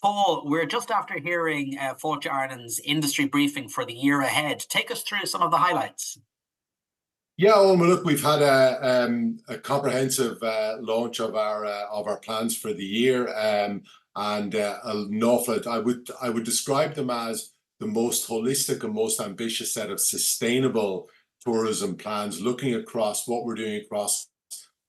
Paul, we're just after hearing Fáilte Ireland's industry briefing for the year ahead. Take us through some of the highlights. Yeah, well, look, we've had a comprehensive launch of our plans for the year, and an awful lot. I would describe them as the most holistic and most ambitious set of sustainable tourism plans, looking across what we're doing across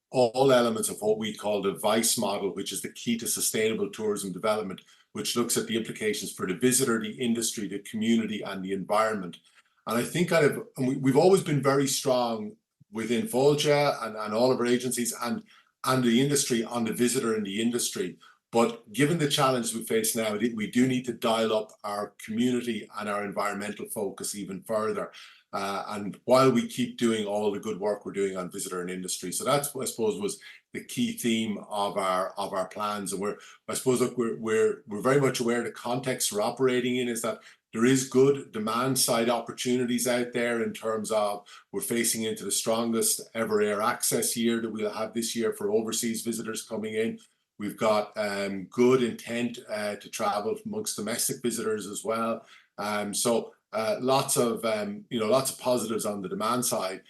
all elements of what we call the VICE model, which is the key to sustainable tourism development, which looks at the implications for the visitor, the industry, the community, and the environment. And I think we've always been very strong within Fáilte and all of our agencies and the industry on the visitor and the industry. But given the challenge we face now, we do need to dial up our community and our environmental focus even further. And while we keep doing all the good work we're doing on visitor and industry, so that's, I suppose, was the key theme of our plans. And we're very much aware the context we're operating in is that there is good demand side opportunities out there in terms of we're facing into the strongest ever air access year that we'll have this year for overseas visitors coming in. We've got good intent to travel amongst domestic visitors as well. So lots of positives on the demand side,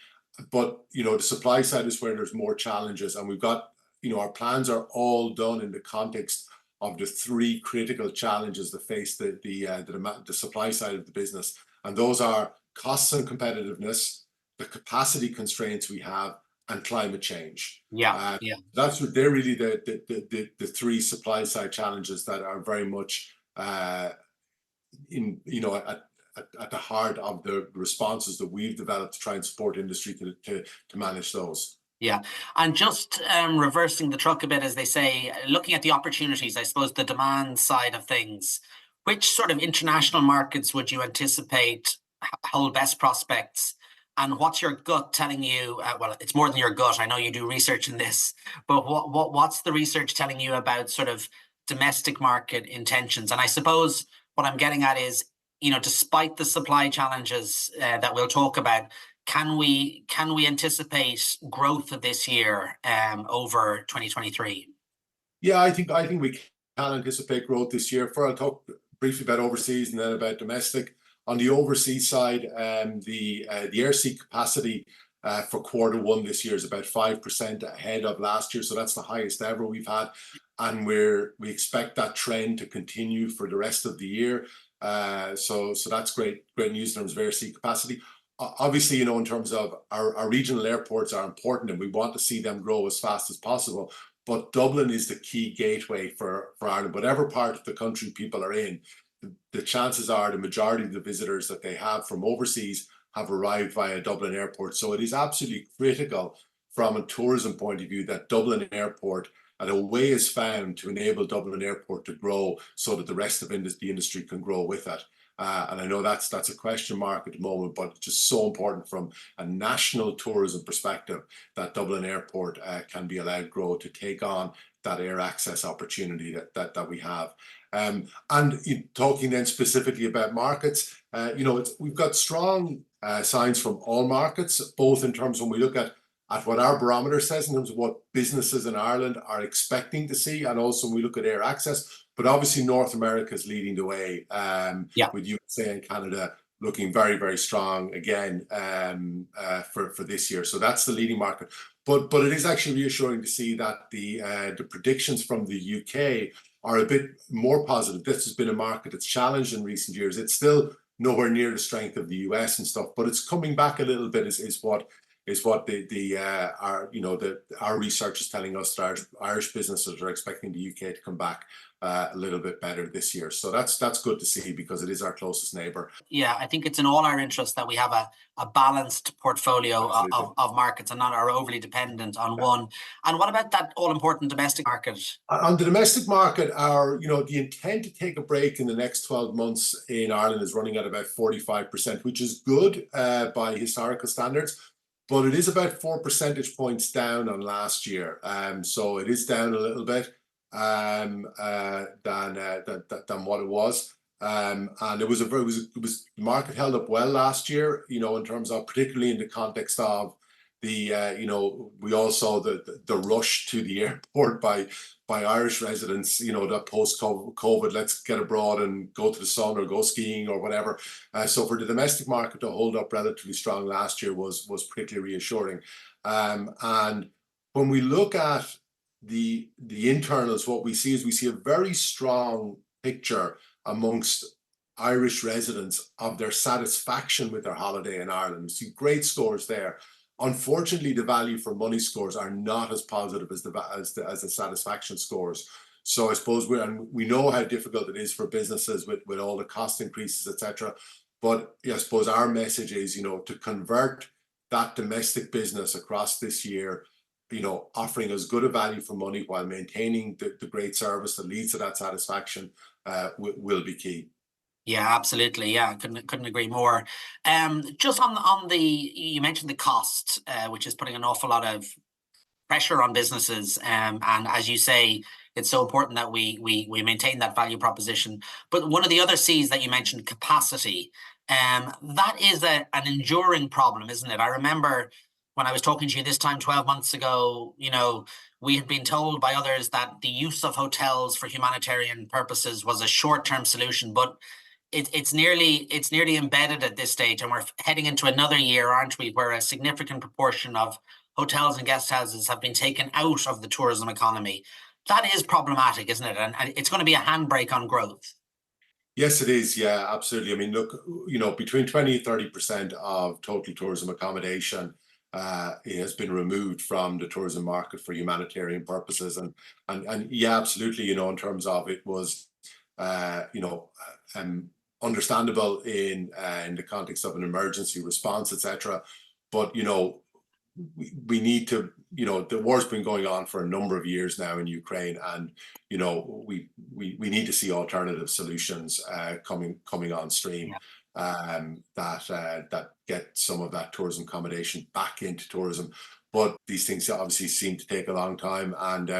but the supply side is where there's more challenges, and we've got our plans are all done in the context of the three critical challenges that face the supply side of the business, and those are costs and competitiveness, the capacity constraints we have, and climate change. They're really the three supply side challenges that are very much at the heart of the responses that we've developed to try and support industry to manage those. Yeah, and just reversing the truck a bit, as they say, looking at the opportunities, I suppose the demand side of things, which sort of international markets would you anticipate hold best prospects? And what's your gut telling you? Well, it's more than your gut. I know you do research in this, but what's the research telling you about sort of domestic market intentions? And I suppose what I'm getting at is, despite the supply challenges that we'll talk about, can we anticipate growth this year over 2023? Yeah, I think we can anticipate growth this year. I'll talk briefly about overseas and then about domestic. On the overseas side, the air-sea capacity for Q1 this year is about 5% ahead of last year, so that's the highest ever we've had, and we expect that trend to continue for the rest of the year. So that's great news in terms of air-sea capacity. Obviously, in terms of our regional airports are important, and we want to see them grow as fast as possible. But Dublin is the key gateway for Ireland. Whatever part of the country people are in, the chances are the majority of the visitors that they have from overseas have arrived via Dublin Airport. So it is absolutely critical from a tourism point of view that Dublin Airport, and a way is found to enable Dublin Airport to grow so that the rest of the industry can grow with it. And I know that's a question mark at the moment, but it's just so important from a national tourism perspective that Dublin Airport can be allowed to grow to take on that air access opportunity that we have. And talking then specifically about markets, we've got strong signs from all markets, both in terms when we look at what our barometer says in terms of what businesses in Ireland are expecting to see, and also when we look at air access. But obviously North America is leading the way, with USA and Canada looking very, very strong again for this year. So that's the leading market. But it is actually reassuring to see that the predictions from the UK are a bit more positive. This has been a market that's challenged in recent years. It's still nowhere near the strength of the US and stuff, but it's coming back a little bit. Is what our research is telling us that Irish businesses are expecting the UK to come back a little bit better this year. So that's good to see, because it is our closest neighbour. Yeah, I think it's in all our interest that we have a balanced portfolio of markets and not are overly dependent on one. And what about that all-important domestic market? On the domestic market, the intent to take a break in the next 12 months in Ireland is running at about 45%, which is good by historical standards. But it is about 4 percentage points down on last year. So it is down a little bit than what it was. And the market held up well last year, in terms of, particularly in the context of you know, we all saw the rush to the airport by Irish residents, you know, that post-COVID, let's get abroad and go to the sun or go skiing or whatever. So for the domestic market to hold up relatively strong last year was particularly reassuring. And when we look at the internals, what we see is a very strong picture amongst Irish residents of their satisfaction with their holiday in Ireland. We see great scores there. Unfortunately, the value for money scores are not as positive as the satisfaction scores. So I suppose we know how difficult it is for businesses with all the cost increases, etc. But I suppose our message is, you know, to convert that domestic business across this year, you know, offering as good a value for money while maintaining the great service that leads to that satisfaction will be key. Yeah, absolutely. Yeah, couldn't agree more. Just on the, you mentioned the cost, which is putting an awful lot of pressure on businesses. And as you say, it's so important that we maintain that value proposition. But one of the other C's that you mentioned, capacity, that is an enduring problem, isn't it? I remember when I was talking to you this time 12 months ago, you know, we had been told by others that the use of hotels for humanitarian purposes was a short-term solution, but it's nearly embedded at this stage, and we're heading into another year, aren't we, where a significant proportion of hotels and guest houses have been taken out of the tourism economy. That is problematic, isn't it? And it's going to be a handbrake on growth. Yes, it is. Yeah, absolutely. I mean, look, you know, between 20 and 30% of total tourism accommodation it has been removed from the tourism market for humanitarian purposes. And yeah, absolutely, you know, in terms of it was, you know, understandable in the context of an emergency response, etc. But, you know, we need to, you know, the war's been going on for a number of years now in Ukraine, and you know, we need to see alternative solutions coming on stream that get some of that tourism accommodation back into tourism. But these things obviously seem to take a long time, and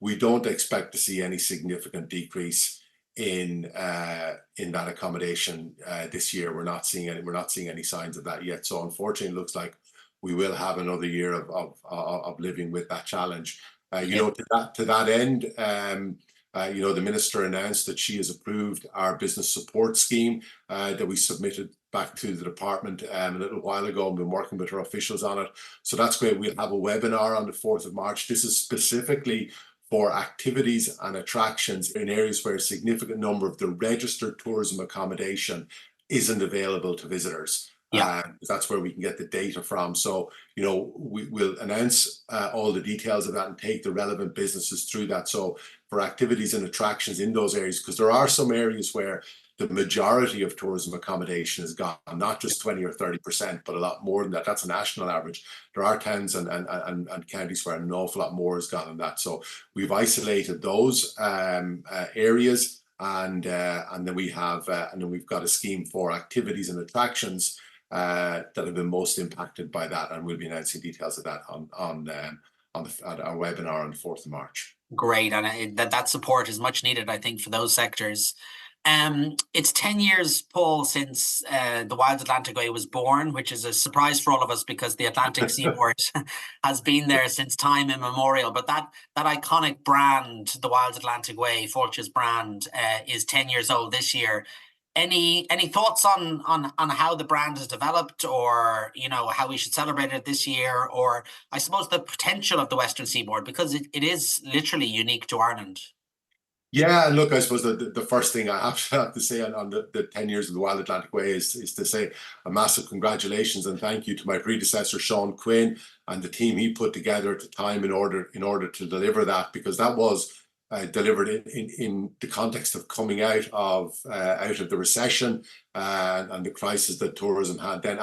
we don't expect to see any significant decrease in that accommodation this year. We're not seeing any signs of that yet. So unfortunately, it looks like we will have another year of living with that challenge. You know, to that end, you know, the minister announced that she has approved our business support scheme that we submitted back to the department a little while ago, and been working with her officials on it. So that's great. We'll have a webinar on the 4th of March. This is specifically for activities and attractions in areas where a significant number of the registered tourism accommodation isn't available to visitors. Yeah, that's where we can get the data from. So, you know, we'll announce all the details of that and take the relevant businesses through that. So for activities and attractions in those areas, because there are some areas where the majority of tourism accommodation is gone, not just 20 or 30%, but a lot more than that. That's a national average. There are towns and counties where an awful lot more is gone than that. So we've isolated those areas, and then we've got a scheme for activities and attractions that have been most impacted by that, and we'll be announcing details of that at our webinar on the 4th of March. Great, and that support is much needed, I think, for those sectors. It's 10 years, Paul, since the Wild Atlantic Way was born, which is a surprise for all of us because the Atlantic seaboard has been there since time immemorial. But that iconic brand, the Wild Atlantic Way, Fáilte's brand, is 10 years old this year. Any thoughts on how the brand has developed, or you know, how we should celebrate it this year, or I suppose the potential of the Western Seaboard, because it is literally unique to Ireland? Yeah, look, I suppose the first thing I have to say on the 10 years of the Wild Atlantic Way is to say a massive congratulations and thank you to my predecessor, Sean Quinn, and the team he put together at the time in order to deliver that, because that was delivered in the context of coming out of the recession and the crisis that tourism had then.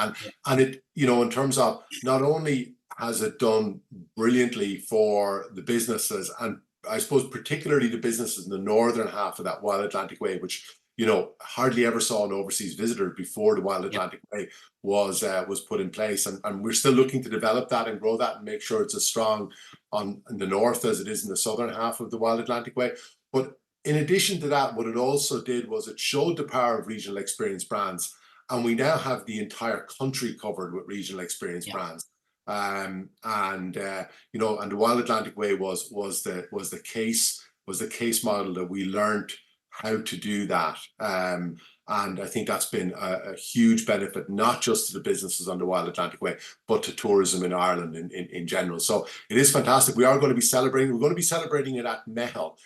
And it, you know, in terms of not only has it done brilliantly for the businesses, and I suppose particularly the businesses in the northern half of that Wild Atlantic Way, which, you know, hardly ever saw an overseas visitor before the Wild Atlantic Way was put in place. And we're still looking to develop that and grow that and make sure it's as strong in the north as it is in the southern half of the Wild Atlantic Way. But in addition to that, what it also did was it showed the power of regional experience brands. And we now have the entire country covered with regional experience brands. And the Wild Atlantic Way was the case model that we learned how to do that. And I think that's been a huge benefit, not just to the businesses on the Wild Atlantic Way, but to tourism in Ireland in general. So it is fantastic. We are going to be celebrating. We're going to be celebrating it at Mehel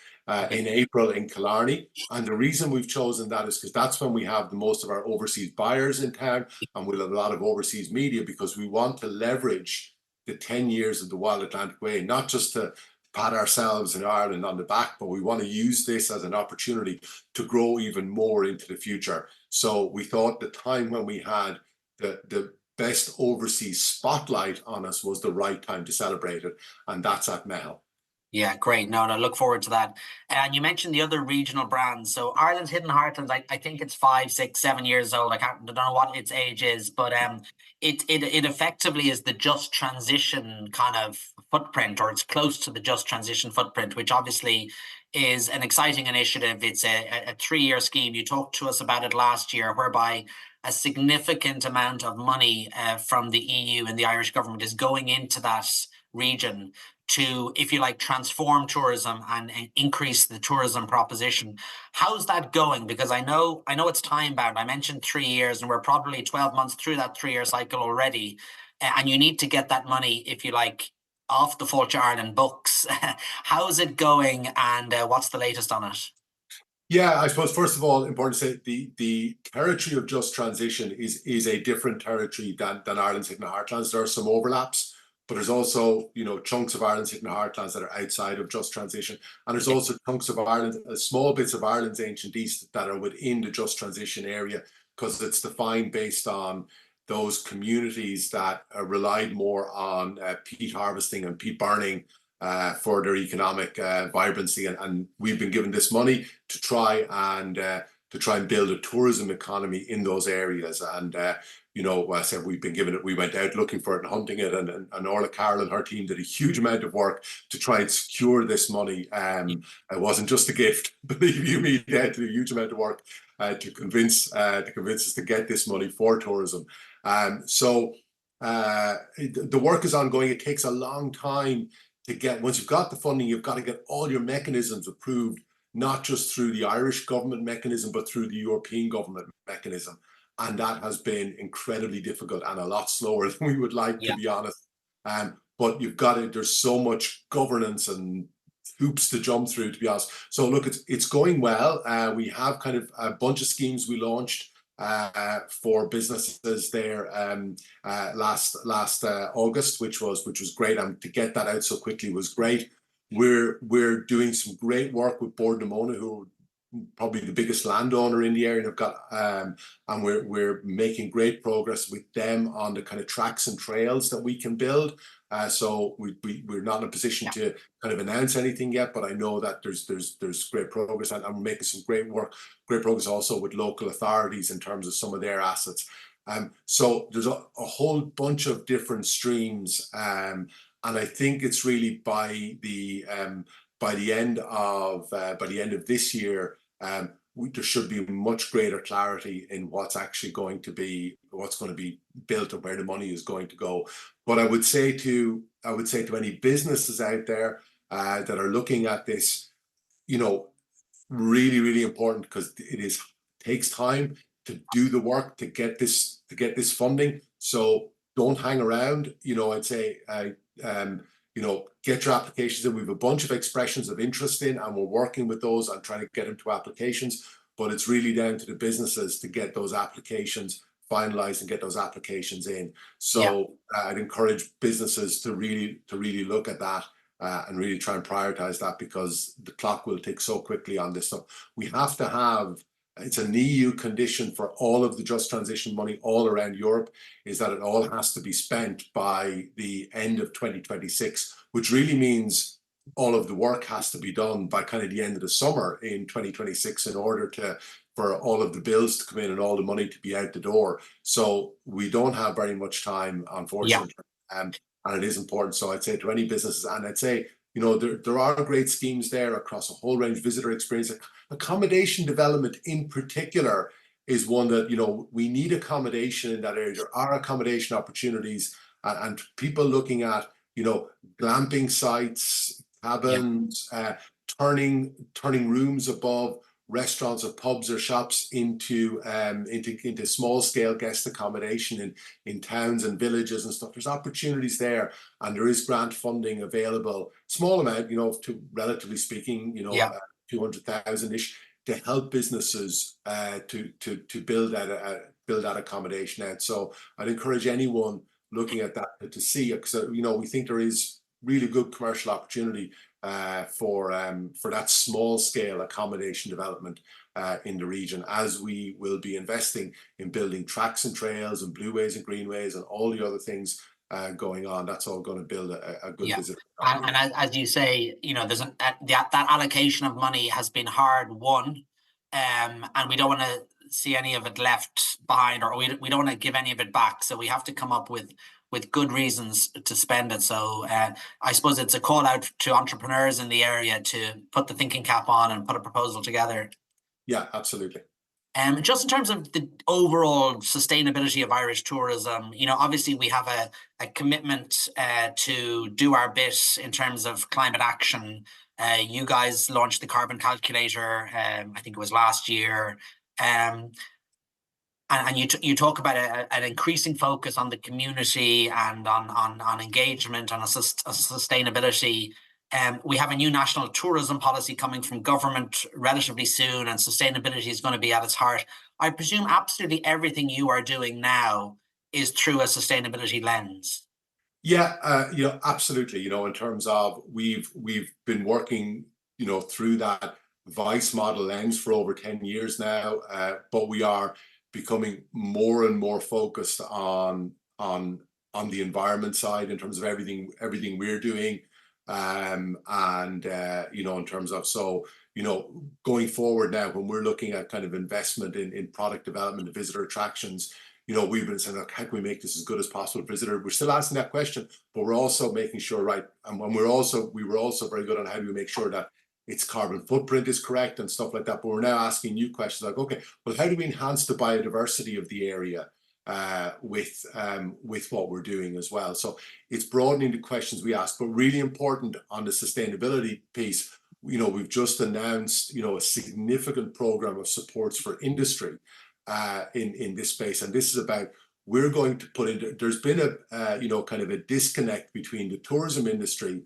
in April in Killarney. And the reason we've chosen that is because that's when we have the most of our overseas buyers in town, and we'll have a lot of overseas media, because we want to leverage the 10 years of the Wild Atlantic Way, not just to pat ourselves in Ireland on the back, but we want to use this as an opportunity to grow even more into the future. So we thought the time when we had the best overseas spotlight on us was the right time to celebrate it, and that's at Mehel. Yeah, great. No, look forward to that. And you mentioned the other regional brands. So Ireland's Hidden Heartlands, I think it's 5, 6, 7 years old. I don't know what its age is, but it effectively is the Just Transition kind of footprint, or it's close to the Just Transition footprint, which obviously is an exciting initiative. It's a 3-year scheme. You talked to us about it last year, whereby a significant amount of money from the EU and the Irish government is going into that region to, if you like, transform tourism and increase the tourism proposition. How's that going? Because I know it's time bound. I mentioned 3 years, and we're probably 12 months through that 3-year cycle already. And you need to get that money, if you like, off the Fáilte Ireland books. How's it going, and what's the latest on it? Yeah, I suppose first of all, important to say the territory of Just Transition is a different territory than Ireland's Hidden Heartlands. There are some overlaps, but there's also, chunks of Ireland's Hidden Heartlands that are outside of Just Transition. And there's also chunks of Ireland, small bits of Ireland's ancient East that are within the Just Transition area, because it's defined based on those communities that relied more on peat harvesting and peat burning for their economic vibrancy. And we've been given this money to try and build a tourism economy in those areas. And I said we've been given it. We went out looking for it and hunting it, and Orla Carroll and her team did a huge amount of work to try and secure this money. It wasn't just a gift, believe you me. They had to do a huge amount of work to convince us to get this money for tourism. So the work is ongoing. It takes a long time to get. Once you've got the funding, you've got to get all your mechanisms approved, not just through the Irish government mechanism, but through the European government mechanism. And that has been incredibly difficult and a lot slower than we would like, to be honest. But you've got it. There's so much governance and hoops to jump through, to be honest. So look, it's going well. We have kind of a bunch of schemes we launched for businesses there last August, which was great, and to get that out so quickly was great. We're doing some great work with Bord na Móna, who are probably the biggest landowner in the area, and have got and we're making great progress with them on the kind of tracks and trails that we can build. So we're not in a position to kind of announce anything yet, but I know that there's great progress, and we're making some great progress also with local authorities in terms of some of their assets. So there's a whole bunch of different streams, and I think it's really by the end of this year, there should be much greater clarity in what's going to be built and where the money is going to go. But I would say to any businesses out there that are looking at this, really, really important, because it takes time to do the work to get this funding. So don't hang around. I'd say get your applications in. We have a bunch of expressions of interest in, and we're working with those and trying to get them to applications. But it's really down to the businesses to get those applications finalized and get those applications in. So I'd encourage businesses to really look at that and really try and prioritize that, because the clock will tick so quickly on this stuff. We have to have. It's an EU condition for all of the Just Transition money all around Europe, is that it all has to be spent by the end of 2026, which really means all of the work has to be done by kind of the end of the summer in 2026 in order for all of the bills to come in and all the money to be out the door. So we don't have very much time, unfortunately, and it is important. So I'd say to any businesses, and I'd say, there are great schemes there across a whole range. Visitor experience, accommodation development in particular is one that, we need accommodation in that area. There are accommodation opportunities, and people looking at, glamping sites, cabins, turning rooms above restaurants or pubs or shops into small scale guest accommodation in towns and villages and stuff. There's opportunities there, and there is grant funding available, small amount, to relatively speaking, 200,000-ish, to help businesses to build that accommodation out. So I'd encourage anyone looking at that to see it, because we think there is really good commercial opportunity for that small scale accommodation development in the region, as we will be investing in building tracks and trails and blueways and greenways and all the other things going on. That's all going to build a good visitor. And as you say, there's that allocation of money has been hard won, and we don't want to see any of it left behind, or we don't want to give any of it back. So we have to come up with good reasons to spend it. So I suppose it's a call out to entrepreneurs in the area to put the thinking cap on and put a proposal together. Yeah, absolutely. Just in terms of the overall sustainability of Irish tourism, obviously we have a commitment to do our bit in terms of climate action. You guys launched the carbon calculator, I think it was last year. And you talk about an increasing focus on the community and on engagement and sustainability. We have a new national tourism policy coming from government relatively soon, and sustainability is going to be at its heart. I presume absolutely everything you are doing now is through a sustainability lens. Yeah, absolutely. In terms of we've been working, through that Vice model lens for over 10 years now, but we are becoming more and more focused on the environment side in terms of everything we're doing. In terms of, going forward now, when we're looking at kind of investment in product development and visitor attractions, we've been saying, how can we make this as good as possible for visitor? We're still asking that question, but we're also making sure, right, and when we were also very good on how do we make sure that its carbon footprint is correct and stuff like that. But we're now asking new questions like, okay, well, how do we enhance the biodiversity of the area with what we're doing as well? So it's broadening the questions we ask, but really important on the sustainability piece. We've just announced, a significant program of supports for industry in this space, and this is about, we're going to put in. There's been a kind of a disconnect between the tourism industry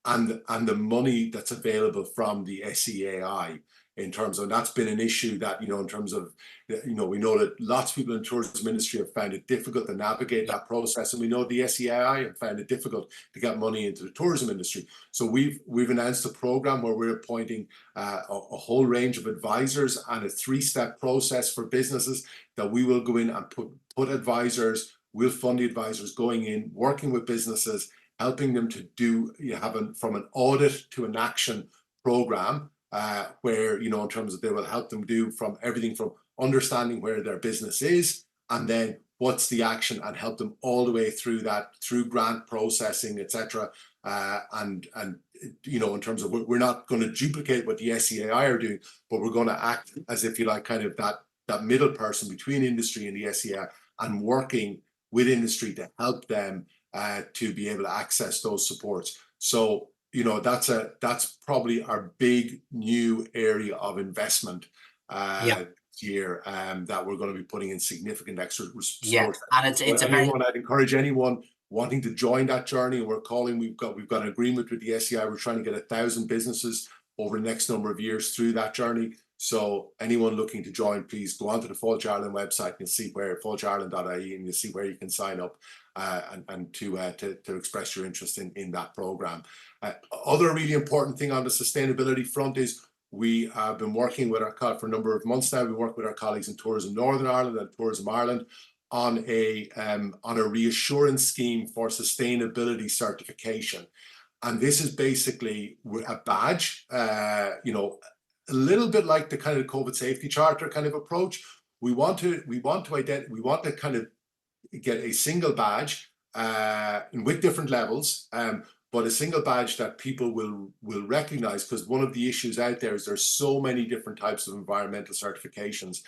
and the money that's available from the SEAI, in terms of, that's been an issue that, in terms of, we know that lots of people in the tourism industry have found it difficult to navigate that process, and we know the SEAI have found it difficult to get money into the tourism industry. So we've announced a program where we're appointing a whole range of advisors and a 3-step process for businesses that we will go in and put advisors, we'll fund the advisors going in, working with businesses, helping them to from an audit to an action program, where, in terms of, they will help them do from everything from understanding where their business is, and then what's the action, and help them all the way through that, through grant processing, etc. In terms of, we're not going to duplicate what the SEAI are doing, but we're going to act as, if you like, kind of that middle person between industry and the SEAI, and working with industry to help them to be able to access those supports. So, that's probably our big new area of investment this year, that we're going to be putting in significant extra support. And I'd encourage anyone wanting to join that journey. We've got an agreement with the SEAI. We're trying to get 1,000 businesses over the next number of years through that journey. So anyone looking to join, please go onto the Fáilte Ireland website and see where, fáilteireland.ie, and you'll see where you can sign up and to express your interest in that program. Other really important thing on the sustainability front is, we have been working with for a number of months now. We work with our colleagues in Tourism Northern Ireland and Tourism Ireland on a reassurance scheme for sustainability certification. And this is basically a badge, a little bit like the kind of COVID safety charter kind of approach. We want to kind of get a single badge, and with different levels, but a single badge that people will recognize, because one of the issues out there is there's so many different types of environmental certifications.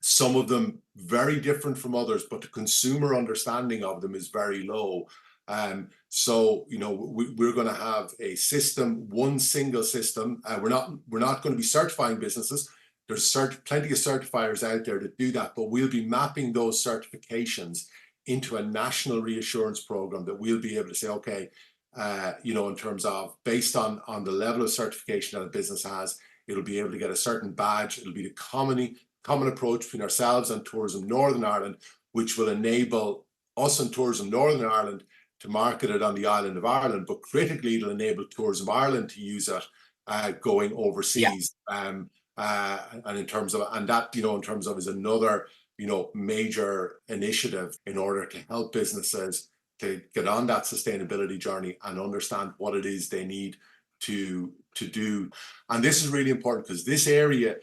some of them very different from others, but the consumer understanding of them is very low. So, you know, we're going to have a system, one single system. We're not going to be certifying businesses. There's plenty of certifiers out there that do that, but we'll be mapping those certifications into a national reassurance program that we'll be able to say, okay, you know, in terms of based on the level of certification that a business has, it'll be able to get a certain badge. It'll be the common approach between ourselves and Tourism Northern Ireland, which will enable us and Tourism Northern Ireland to market it on the island of Ireland, but critically it'll enable Tourism Ireland to use it going overseas. And in terms of, and that, you know, in terms of is another, you know, major initiative in order to help businesses to get on that sustainability journey and understand what it is they need to do. And this is really important because this area,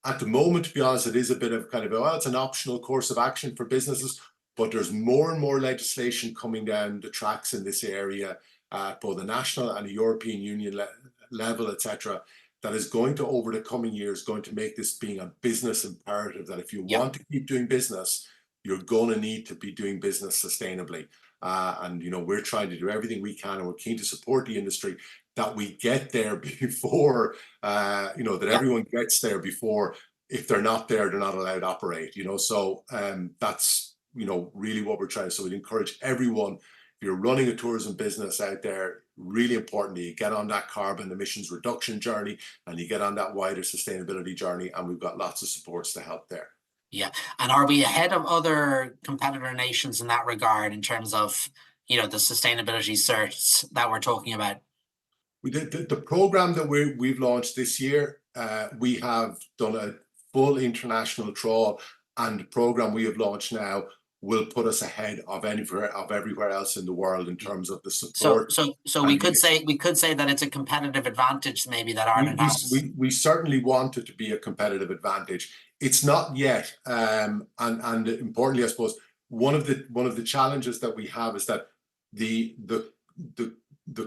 at the moment, to be honest, it is a bit of kind of, well, it's an optional course of action for businesses, but there's more and more legislation coming down the tracks in this area, both the national and the European Union level, etc., that is going to, over the coming years, going to make this being a business imperative, that if you want to keep doing business, you're going to need to be doing business sustainably. And, you know, we're trying to do everything we can, and we're keen to support the industry that we get there before, you know, that everyone gets there before, if they're not there, they're not allowed to operate, you know. So that's, you know, really what we're trying. So we'd encourage everyone, if you're running a tourism business out there, really importantly, you get on that carbon emissions reduction journey and you get on that wider sustainability journey, and we've got lots of supports to help there. Yeah. And are we ahead of other competitor nations in that regard in terms of, you know, the sustainability certs that we're talking about? We did the program that we've launched this year. We have done a full international trial, and the program we have launched now will put us ahead of everywhere else in the world in terms of the support. So we could say that it's a competitive advantage, maybe, that Ireland has. We certainly want it to be a competitive advantage. It's not yet, and importantly, I suppose one of the challenges that we have is that the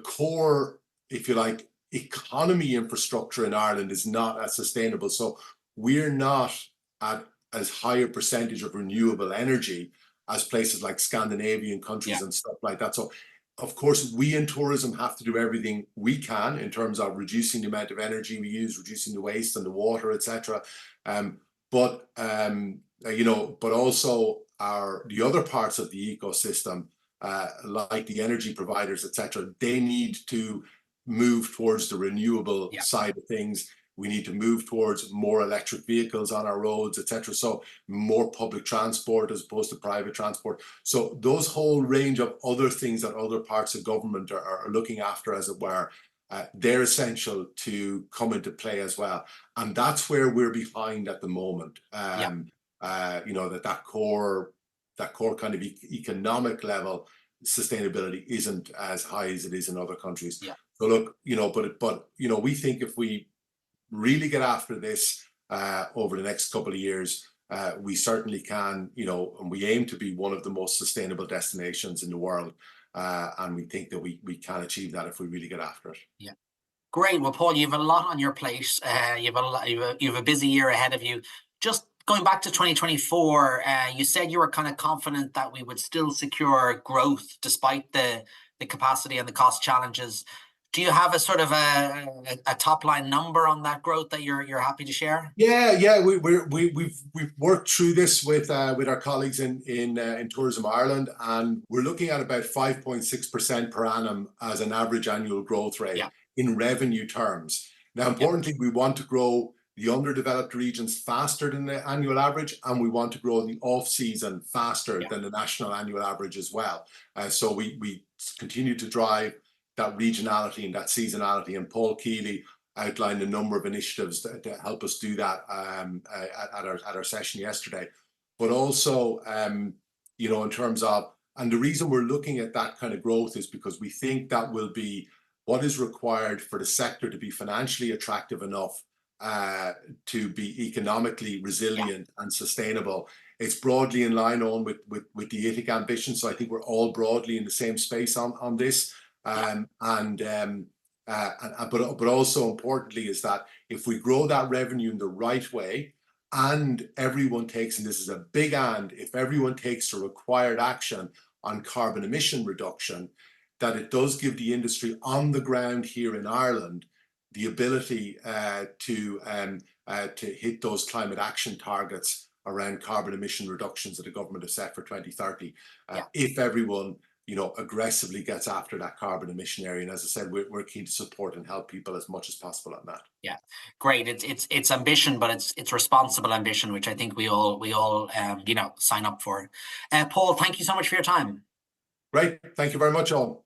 core, if you like, economy infrastructure in Ireland is not as sustainable. So we're not at as high a percentage of renewable energy as places like Scandinavian countries and stuff like that. So of course, we in tourism have to do everything we can in terms of reducing the amount of energy we use, reducing the waste and the water, etc. But you know, but also the other parts of the ecosystem, like the energy providers, etc., they need to move towards the renewable side of things. We need to move towards more electric vehicles on our roads, etc. So more public transport as opposed to private transport. So those whole range of other things that other parts of government are looking after, as it were, they're essential to come into play as well. And that's where we're behind at the moment. You know, that core kind of economic level sustainability isn't as high as it is in other countries. So look, you know, but you know, we think if we really get after this over the next couple of years, we certainly can, you know, and we aim to be one of the most sustainable destinations in the world. And we think that we can achieve that if we really get after it. Yeah. Great. Well, Paul, you have a lot on your plate. You have a busy year ahead of you. Just going back to 2024, you said you were kind of confident that we would still secure growth despite the capacity and the cost challenges. Do you have a sort of a top line number on that growth that you're happy to share? Yeah. We've worked through this with our colleagues in Tourism Ireland, and we're looking at about 5.6% per annum as an average annual growth rate in revenue terms. Now, importantly, we want to grow the underdeveloped regions faster than the annual average, and we want to grow the off-season faster than the national annual average as well. So we continue to drive that regionality and that seasonality, and Paul Keeley outlined a number of initiatives to help us do that at our session yesterday. But also, you know, in terms of, and the reason we're looking at that kind of growth is because we think that will be what is required for the sector to be financially attractive enough to be economically resilient and sustainable. It's broadly in line with the ITIC ambition, so I think we're all broadly in the same space on this. But also importantly is that if we grow that revenue in the right way and everyone takes, and this is a big and, if everyone takes the required action on carbon emission reduction, that it does give the industry on the ground here in Ireland the ability to hit those climate action targets around carbon emission reductions that the government has set for 2030. If everyone, you know, aggressively gets after that carbon emission area. And as I said, we're keen to support and help people as much as possible on that. Yeah, great. It's ambition, but it's responsible ambition, which I think we all you know, sign up for. Paul, thank you so much for your time. Great. Thank you very much, all.